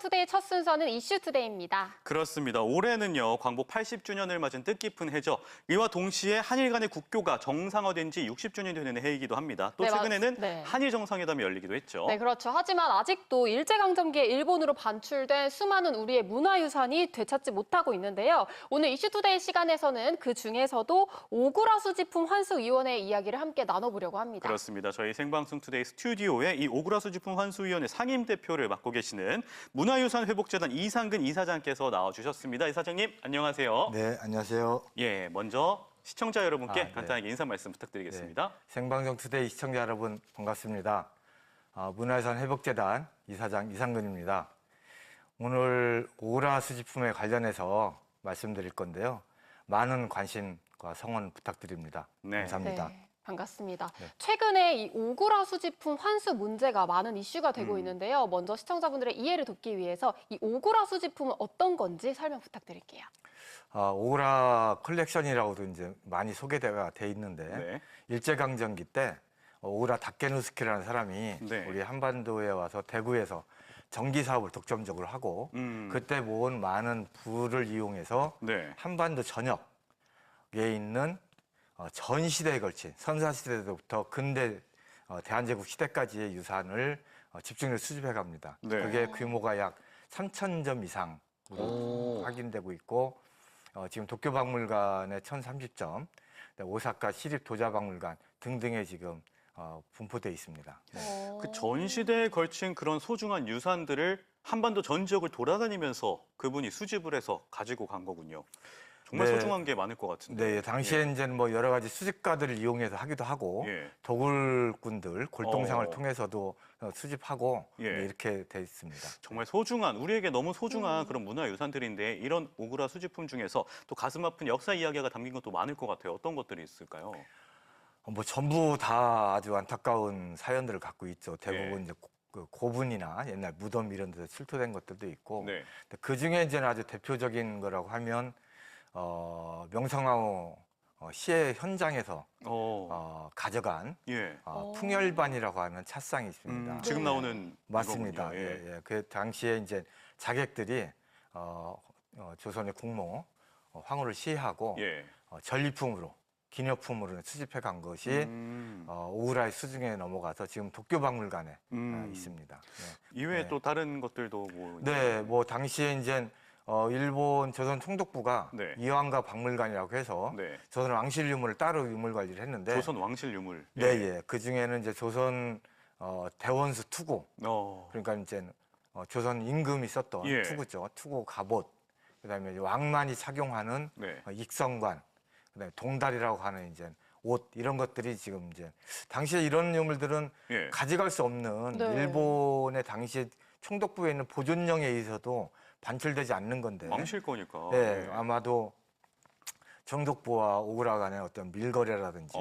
생방송투데이 첫 순서는 이슈투데이입니다. 그렇습니다. 올해는요, 광복 80주년을 맞은 뜻깊은 해죠. 이와 동시에 한일 간의 국교가 정상화된 지 60주년이 되는 해이기도 합니다. 또 최근에는 한일 정상회담이 열리기도 했죠. 네, 그렇죠. 하지만 아직도 일제강점기에 일본으로 반출된 수많은 우리의 문화유산이 되찾지 못하고 있는데요. 오늘 이슈투데이 시간에서는 그 중에서도 오구라 수집품 환수위원회 이야기를 함께 나눠보려고 합니다. 그렇습니다. 저희 생방송투데이 스튜디오에 이 오구라 수집품 환수위원회 상임대표를 맡고 계시는 문화유산회복재단 이상근 이사장께서 나와주셨습니다. 이사장님, 안녕하세요. 네, 안녕하세요. 예, 먼저 시청자 여러분께 간단하게 인사 말씀 부탁드리겠습니다. 네, 생방송 투데이 시청자 여러분 반갑습니다. 문화유산회복재단 이사장 이상근입니다. 오늘 오구라 수집품에 관련해서 말씀드릴 건데요. 많은 관심과 성원 부탁드립니다. 네. 감사합니다. 네. 반갑습니다. 네. 최근에 이 오구라 수집품 환수 문제가 많은 이슈가 되고 있는데요. 먼저 시청자분들의 이해를 돕기 위해서 이 오구라 수집품은 어떤 건지 설명 부탁드릴게요. 오구라 컬렉션이라고도 이제 많이 소개가 돼 있는데 네. 일제강점기 때 오구라 다케누스키라는 사람이 네. 우리 한반도에 와서 대구에서 전기 사업을 독점적으로 하고 그때 모은 많은 부를 이용해서 네. 한반도 전역에 있는 전 시대에 걸친 선사시대부터 근대 대한제국 시대까지의 유산을 집중적으로 수집해 갑니다. 네. 그게 규모가 약 3,000점 이상으로 확인되고 있고 지금 도쿄박물관에 1,030점, 오사카 시립도자박물관 등등에 지금 분포돼 있습니다. 네. 그 전 시대에 걸친 그런 소중한 유산들을 한반도 전 지역을 돌아다니면서 그분이 수집을 해서 가지고 간 거군요. 정말 네. 소중한 게 많을 것 같은데. 네, 당시에 이제는 뭐 여러 가지 수집가들을 이용해서 하기도 하고 예. 도굴꾼들 골동상을 통해서도 수집하고 예. 네, 이렇게 돼 있습니다. 정말 소중한, 우리에게 너무 소중한 그런 문화유산들인데 이런 오구라 수집품 중에서 또 가슴 아픈 역사 이야기가 담긴 것도 많을 것 같아요. 어떤 것들이 있을까요? 뭐 전부 다 아주 안타까운 사연들을 갖고 있죠. 대부분 예. 이제 그 고분이나 옛날 무덤 이런 데서 출토된 것들도 있고 네. 그 중에 이제 아주 대표적인 거라고 하면 명성황후 시해 현장에서 가져간 예. 풍열반이라고 하는 찻상이 있습니다. 지금 나오는 맞습니다. 이거군요. 예. 예. 그 당시에 이제 자객들이 조선의 국모 황후를 시해하고 예. 전리품으로 기념품으로 수집해 간 것이 오구라의 수중에 넘어가서 지금 도쿄박물관에 있습니다. 네. 이외에 네. 또 다른 것들도 뭐. 네, 뭐 당시에 이제 일본 조선 총독부가 네. 이황가 박물관이라고 해서 네. 조선 왕실 유물을 따로 유물 관리를 했는데 조선 왕실 유물. 네, 예. 그 중에는 이제 조선 대원수 투구 그러니까 이제 조선 임금이 썼던 예. 투구죠. 투구 갑옷. 그다음에 이제 왕만이 착용하는 네. 익성관. 그다음에 동달이라고 하는 이제 옷 이런 것들이 지금 이제 당시에 이런 유물들은 예. 가져갈 수 없는 네. 일본의 당시 총독부에 있는 보존령에 의해서도 반출되지 않는 건데. 왕실 거니까. 네, 예. 아마도 총독부와 오구라 간의 어떤 밀거래라든지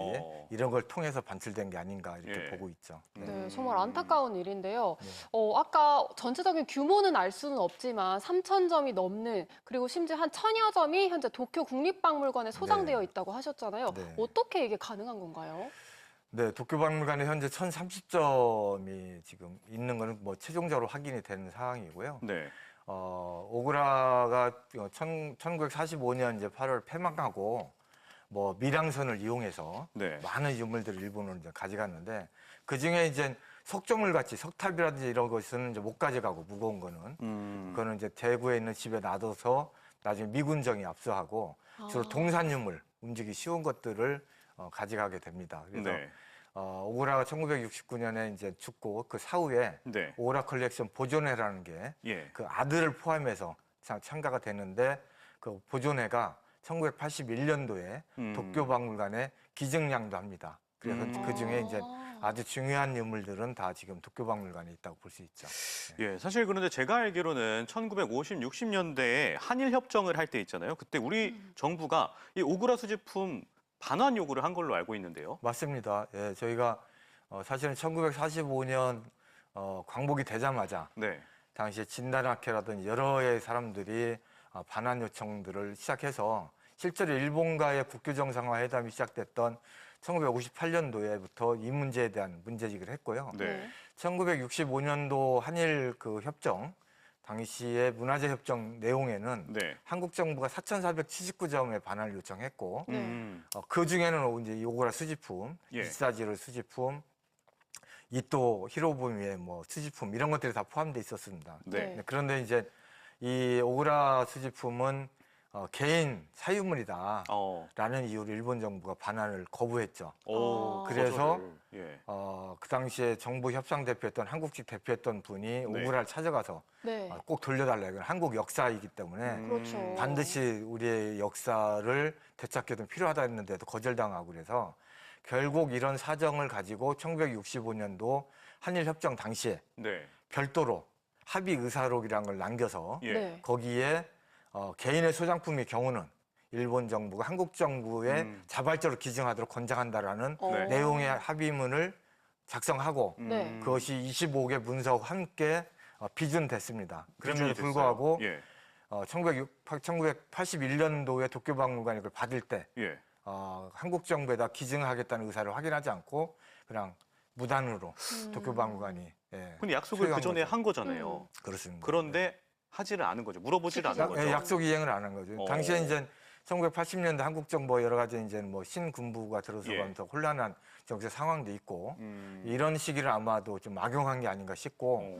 이런 걸 통해서 반출된 게 아닌가 이렇게 예. 보고 있죠. 네, 정말 안타까운 일인데요. 아까 전체적인 규모는 알 수는 없지만 3,000점이 넘는 그리고 심지어 한 1,000여 점이 현재 도쿄 국립박물관에 소장되어 있다고 하셨잖아요. 네. 어떻게 이게 가능한 건가요? 네, 도쿄박물관에 현재 1,030점이 지금 있는 거는 뭐 최종적으로 확인이 된 상황이고요. 네. 오구라가 1945년 이제 8월 폐망하고 뭐 밀양선을 이용해서 네. 많은 유물들을 일본으로 이제 가져갔는데 그 중에 이제 석조물 같이 석탑이라든지 이런 것은 이제 못 가져가고 무거운 거는 그거는 이제 대구에 있는 집에 놔둬서 나중에 미군정이 압수하고 주로 동산 유물 움직이기 쉬운 것들을 가져가게 됩니다. 그래서 네. 오구라가 1969년에 이제 죽고 그 사후에 네. 오구라 컬렉션 보존회라는 게 예. 그 아들을 포함해서 참가가 되는데 그 보존회가 1981년도에 도쿄박물관에 기증량도 합니다. 그래서 그 중에 이제 아주 중요한 유물들은 다 지금 도쿄박물관에 있다고 볼 수 있죠. 예, 사실 그런데 제가 알기로는 1950, 60년대에 한일 협정을 할 때 있잖아요. 그때 우리 정부가 이 오구라 수집품 반환 요구를 한 걸로 알고 있는데요. 맞습니다. 예, 저희가 사실은 1945년 광복이 되자마자 네. 당시에 진다나케라든지 여러의 사람들이 반환 요청들을 시작해서 실제로 일본과의 국교 정상화 회담이 시작됐던 1958년도에부터 이 문제에 대한 문제제기를 했고요. 네. 1965년도 한일 그 협정 당시에 문화재 협정 내용에는 네. 한국 정부가 4,479점의 반환을 요청했고 음. 그 중에는 이제 이 오구라 수집품, 예. 이사지로 수집품, 이또 히로부미의 뭐 수집품 이런 것들이 다 포함되어 있었습니다. 네. 그런데 이제 이 오구라 수집품은 개인 사유물이다라는 이유로 일본 정부가 반환을 거부했죠. 그래서 거절을. 예. 그 당시에 정부 협상 대표였던 한국식 대표였던 분이 오구라를 찾아가서 네. 꼭 돌려달라. 이건 한국 역사이기 때문에 그렇죠. 반드시 우리의 역사를 되찾기도 필요하다 했는데도 거절당하고 그래서 결국 이런 사정을 가지고 1965년도 한일협정 당시에 네. 별도로 합의 의사록이라는 걸 남겨서 예. 네. 거기에 개인의 소장품의 경우는 일본 정부가 한국 정부에 자발적으로 기증하도록 권장한다라는 네. 내용의 합의문을 작성하고 네. 그것이 25개 문서와 함께 비준됐습니다. 그럼에도 비준이 불구하고 됐어요. 예. 1981년도에 도쿄박물관이 그걸 받을 때 예. 한국 정부에다 기증하겠다는 의사를 확인하지 않고 그냥 무단으로 도쿄박물관이 근데 약속을 그 수행한 전에 거죠. 한 거잖아요. 그렇습니다. 그런데 하지를 않은 거죠. 물어보지를 않은 지키지 거죠. 약속 이행을 안 한 거죠. 당시에 이제 1980년대 한국 정부가 여러 가지 이제 뭐 신군부가 들어서가면서 혼란한 정치 상황도 있고 이런 시기를 아마도 좀 악용한 게 아닌가 싶고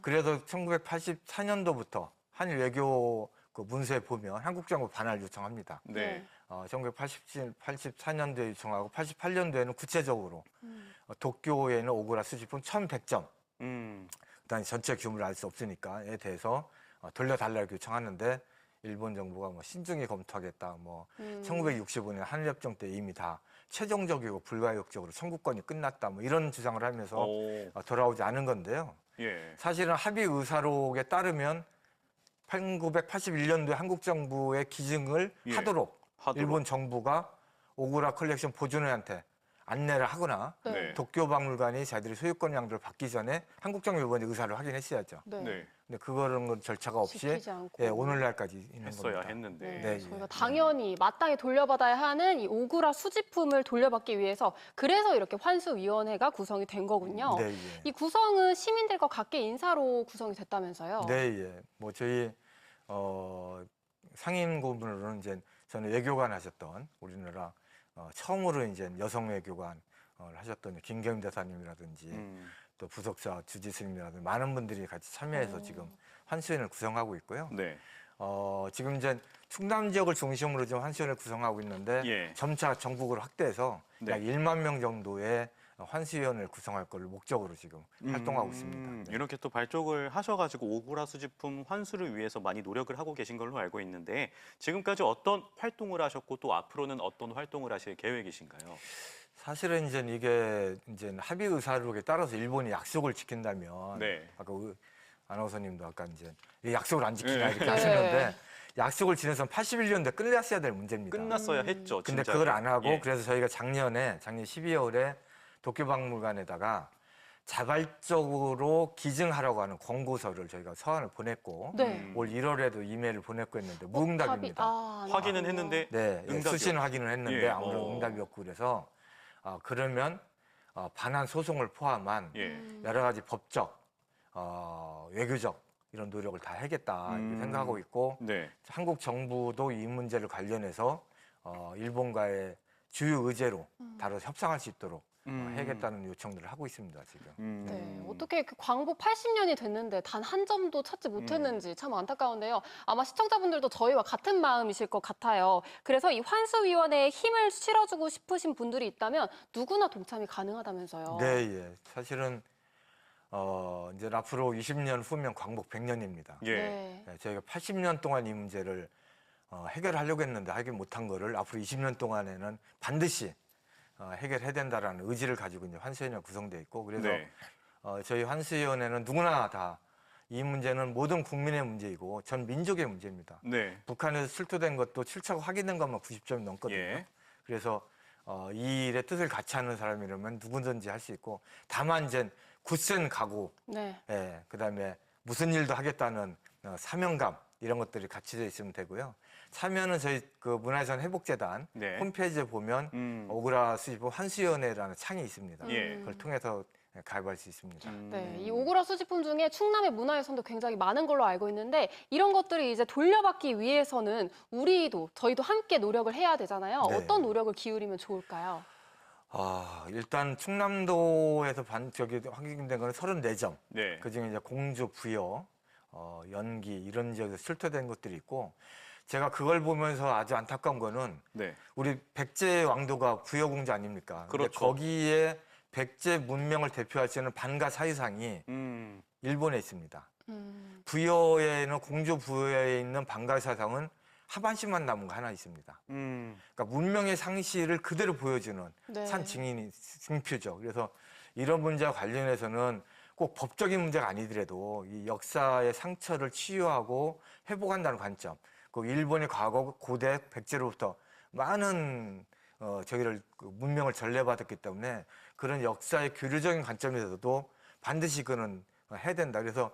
그래서 1984년도부터 한일 외교 그 문서에 보면 한국 정부 반환을 요청합니다. 네. 1984년도에 요청하고 88년도에는 구체적으로 도쿄에는 오구라 수집품 1,100점 그다음에 전체 규모를 알 수 없으니까에 대해서 돌려달라고 요청하는데 일본 정부가 뭐 신중히 검토하겠다. 뭐 1965년 한일협정 때 이미 다 최종적이고 불가역적으로 청구권이 끝났다. 뭐 이런 주장을 하면서 돌아오지 않은 건데요. 예. 사실은 합의 의사록에 따르면 1981년도에 한국 정부의 기증을 하도록 일본 정부가 오구라 컬렉션 보존회한테 안내를 하거나 네. 도쿄박물관이 자기들이 소유권 양도를 받기 전에 한국 정부 먼저 의사를 확인했어야죠. 네. 네. 근데 그거는 절차가 없이 지키지 않고. 오늘날까지 있는 했어야 겁니다. 했는데. 네, 네, 저희가 예. 당연히 마땅히 돌려받아야 하는 이 오구라 수집품을 돌려받기 위해서 그래서 이렇게 환수위원회가 구성이 된 거군요. 네, 예. 이 구성은 시민들과 각계 인사로 구성이 됐다면서요? 네, 예. 뭐 저희 상임 고문으로는 이제 저는 외교관 하셨던 우리나라 처음으로 이제 여성 외교관을 하셨던 김경임 대사님이라든지 또 부속사 주지스님이라든지 많은 분들이 같이 참여해서 지금 환수위원회를 구성하고 있고요. 네. 지금 이제 충남 지역을 중심으로 지금 환수위원회를 구성하고 있는데 예. 점차 전국으로 확대해서 네. 약 1만 명 정도의 환수위원회를 구성할 걸 목적으로 지금 활동하고 있습니다. 네. 이렇게 또 발족을 하셔가지고 오구라 수집품 환수를 위해서 많이 노력을 하고 계신 걸로 알고 있는데 지금까지 어떤 활동을 하셨고 또 앞으로는 어떤 활동을 하실 계획이신가요? 사실은 이게 합의 의사록에 따라서 일본이 약속을 지킨다면 네. 아까 아나운서님도 아까 이제 이 약속을 안 지키냐 이렇게 네. 하셨는데 약속을 지내서 81년도에 끝났어야 될 문제입니다. 끝났어야 했죠. 근데 진작에. 그걸 안 하고 예. 그래서 저희가 작년 12월에 도쿄박물관에다가 자발적으로 기증하라고 하는 권고서를 저희가 서한을 보냈고 네. 올 1월에도 이메일을 보냈고 했는데 무응답입니다. 확인은 했는데 네, 응답이 수신 없- 확인을 했는데 예. 아무런 응답이 없고 그래서 그러면 반환 소송을 포함한 예. 여러 가지 법적, 외교적 이런 노력을 다 하겠다 이렇게 생각하고 있고 네. 한국 정부도 이 문제를 관련해서 일본과의 주요 의제로 다뤄 협상할 수 있도록 해야겠다는 요청들을 하고 있습니다 지금. 네, 어떻게 그 광복 80년이 됐는데 단 한 점도 찾지 못했는지 참 안타까운데요. 아마 시청자분들도 저희와 같은 마음이실 것 같아요. 그래서 이 환수위원회에 힘을 실어주고 싶으신 분들이 있다면 누구나 동참이 가능하다면서요. 네, 예. 사실은 이제 앞으로 20년 후면 광복 100년입니다. 예. 네. 저희가 80년 동안 이 문제를 해결하려고 했는데 해결 못한 거를 앞으로 20년 동안에는 반드시 해결해야 된다라는 의지를 가지고 이제 환수위원회가 구성되어 있고 그래서 네. 저희 환수위원회는 누구나 다 이 문제는 모든 국민의 문제이고 전 민족의 문제입니다. 네. 북한에서 출토된 것도 출처가 확인된 것만 90점이 넘거든요. 예. 그래서 이 일의 뜻을 같이 하는 사람이라면 누구든지 할 수 있고 다만 이제 굳센 각오, 네. 예, 그다음에 무슨 일도 하겠다는 사명감 이런 것들이 같이 되어 있으면 되고요. 참여는 저희 그 문화유산 회복재단 네. 홈페이지에 보면 오구라 수집품 환수위원회라는 창이 있습니다. 예. 그걸 통해서 가입할 수 있습니다. 네, 이 오구라 수집품 중에 충남의 문화유산도 굉장히 많은 걸로 알고 있는데 이런 것들을 이제 돌려받기 위해서는 저희도 함께 노력을 해야 되잖아요. 네. 어떤 노력을 기울이면 좋을까요? 일단 충남도에서 확인된 거는 34점. 네. 그중에 이제 공주, 부여, 연기 이런 지역에서 출토된 것들이 있고 제가 그걸 보면서 아주 안타까운 거는 네. 우리 백제 왕도가 부여 공주 아닙니까? 근데 그렇죠. 거기에 백제 문명을 대표할 수 있는 반가 사유상이 일본에 있습니다. 부여에는 공주 부여에 있는 반가 사상은 하반신만 남은 거 하나 있습니다. 그러니까 문명의 상실을 그대로 보여주는 네. 산 증인이 증표죠. 그래서 이런 문제와 관련해서는 꼭 법적인 문제가 아니더라도 이 역사의 상처를 치유하고 회복한다는 관점, 그 일본의 과거 고대 백제로부터 많은 저기를 문명을 전래받았기 때문에 그런 역사의 교류적인 관점에서도 반드시 그는 해야 된다. 그래서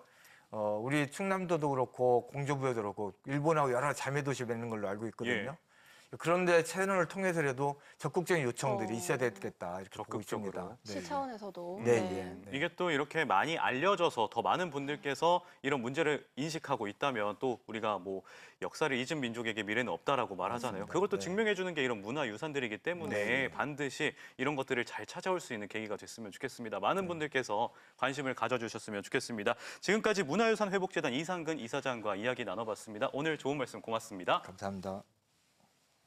우리 충남도도 그렇고 공주부여도 그렇고 일본하고 여러 자매도시 맺는 걸로 알고 있거든요. 예. 그런데 채널을 통해서라도 적극적인 요청들이 있어야 되겠다 이렇게 보고 있습니다. 적극적으로. 네. 시 차원에서도. 네, 예. 이게 또 이렇게 많이 알려져서 더 많은 분들께서 이런 문제를 인식하고 있다면 또 우리가 뭐 역사를 잊은 민족에게 미래는 없다라고 말하잖아요. 맞습니다. 그것도 네. 증명해 주는 게 이런 문화유산들이기 때문에 네. 반드시 이런 것들을 잘 찾아올 수 있는 계기가 됐으면 좋겠습니다. 많은 분들께서 관심을 가져주셨으면 좋겠습니다. 지금까지 문화유산 회복재단 이상근 이사장과 이야기 나눠봤습니다. 오늘 좋은 말씀 고맙습니다. 감사합니다.